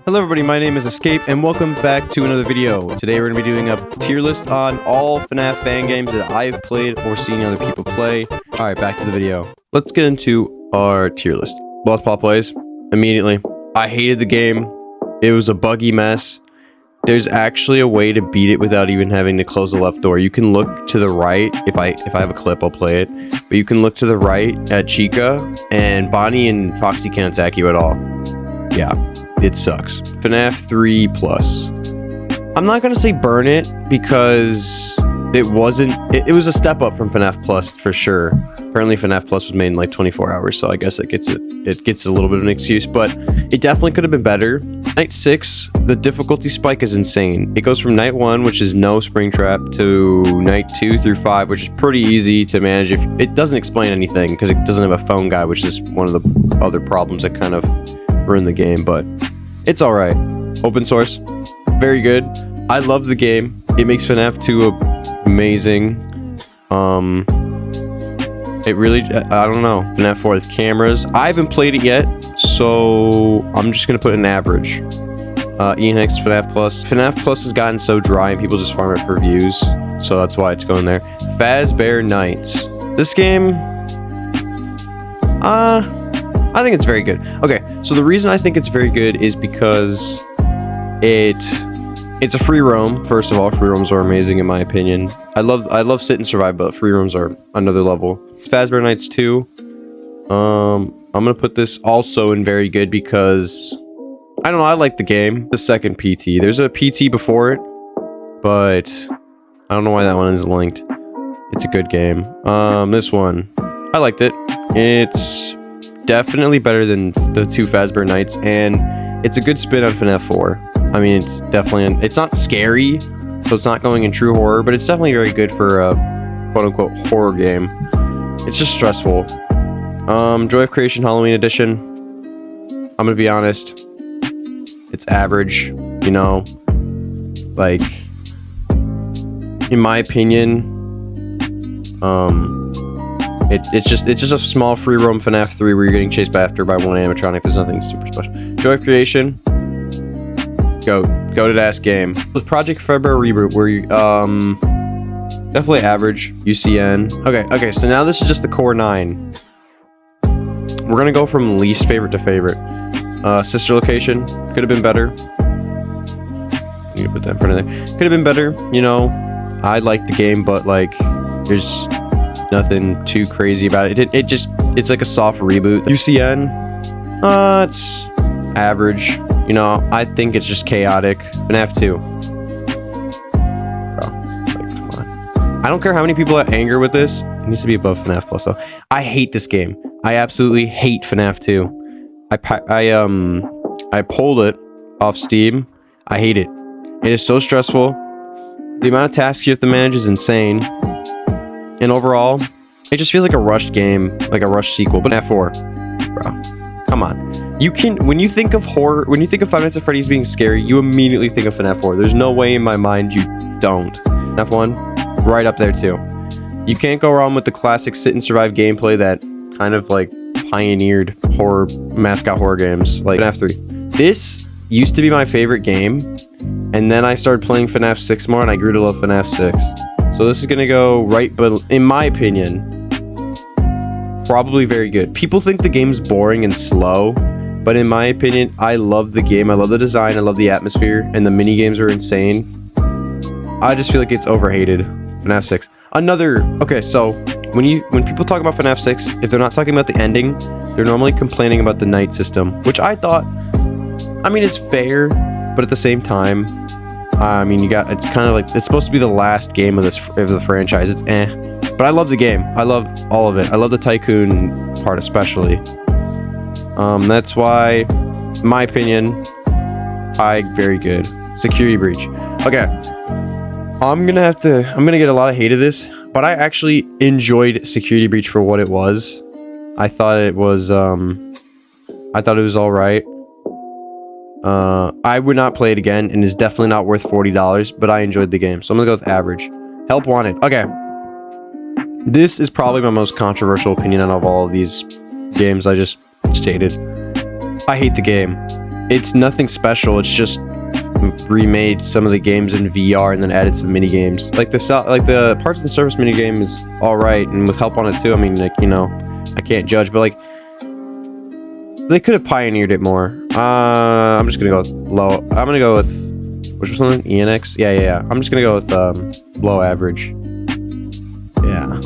Hello everybody, my name is Escape and welcome back to another video. Today we're going to be doing a tier list on all FNAF fan games that I've played or seen other people play. Alright, back to the video. Let's get into our tier list. MyEscapePlays, immediately. I hated the game. It was a buggy mess. There's actually a way to beat it without even having to close the left door. You can look to the right. If I have a clip, I'll play it. But you can look to the right at Chica and Bonnie and Foxy can't attack you at all. Yeah. It sucks. FNAF 3 Plus. I'm not gonna say burn it because it wasn't. It was a step up from FNAF Plus for sure. Apparently FNAF Plus was made in like 24 hours, so I guess it gets a little bit of an excuse, but it definitely could have been better. Night 6, the difficulty spike is insane. It goes from night 1, which is no Springtrap, to night 2 through 5, which is pretty easy to manage. If it doesn't explain anything because it doesn't have a phone guide, which is one of the other problems that kind of ruin the game, but it's all right. Open source, very good. I love the game. It makes FNAF 2 amazing. It really, I don't know. FNAF 4 with cameras. I haven't played it yet, so I'm just gonna put an average. Ian Hicks, FNAF Plus. FNAF Plus has gotten so dry and people just farm it for views, so that's why it's going there. Fazbear Nights. This game, I think it's very good. Okay, so the reason I think it's very good is because it's a free roam. First of all, free roams are amazing in my opinion. I love sit and survive, but free roams are another level. Fazbear Nights 2. I'm gonna put this also in very good because I don't know, I like the game. The second PT. There's a PT before it, but I don't know why that one is linked. It's a good game. This one, I liked it. It's definitely better than the two Fazbear Nights, and it's a good spin on FNAF 4. I mean, it's definitely, it's not scary, so it's not going in true horror, but it's definitely very good for a quote-unquote horror game. It's just stressful. Joy of Creation Halloween Edition. I'm gonna be honest. It's average, you know? Like, in my opinion, it's just a small free roam FNAF 3 where you're getting chased after by one animatronic. There's nothing super special. Joy of Creation. Goated ass game. With Project February reboot where you definitely average. UCN. Okay, so now this is just the core 9. We're gonna go from least favorite to favorite. Sister Location. Could have been better. Need to put that in front of there. Could have been better, you know. I like the game, but like there's nothing too crazy about it. It's like a soft reboot. UCN, it's average. You know, I think it's just chaotic. FNAF 2. Bro, like, come on. I don't care how many people have anger with this. It needs to be above FNAF Plus, though. I hate this game. I absolutely hate FNAF 2. I pulled it off Steam. I hate it. It is so stressful. The amount of tasks you have to manage is insane. And overall, it just feels like a rushed game, like a rushed sequel. But FNAF 4, bro, come on. You can, when you think of horror, when you think of Five Nights at Freddy's being scary, you immediately think of FNAF 4. There's no way in my mind you don't. FNAF 1, right up there too. You can't go wrong with the classic sit and survive gameplay that kind of like pioneered horror, mascot horror games like FNAF 3. This used to be my favorite game, and then I started playing FNAF 6 more, and I grew to love FNAF 6. So this is gonna go right, but in my opinion, probably very good. People think the game's boring and slow, but in my opinion, I love the game. I love the design. I love the atmosphere, and the mini games are insane. I just feel like it's overhated. FNAF 6. Okay, so when people talk about FNAF 6, if they're not talking about the ending, they're normally complaining about the night system, which I thought, I mean, it's fair, but at the same time, I mean, it's kind of like, it's supposed to be the last game of the franchise. It's but I love the game. I love all of it. I love the tycoon part especially. That's why, in my opinion, very good. Security breach. Okay. I'm gonna get a lot of hate of this, but I actually enjoyed Security Breach for what it was. I thought it was all right. I would not play it again, and it's definitely not worth $40, but I enjoyed the game, so I'm gonna go with average. Help wanted. Okay. This is probably my most controversial opinion out of all of these games I just stated. I hate the game. it's nothing special. It's just remade some of the games in VR and then added some mini games. Like the Parts of the Surface mini game is all right, and with help on it too. I mean, like, you know, I can't judge, but like they could have pioneered it more. I'm just gonna go with low. I'm gonna go with which was something ENX. Yeah. I'm just gonna go with below average. Yeah.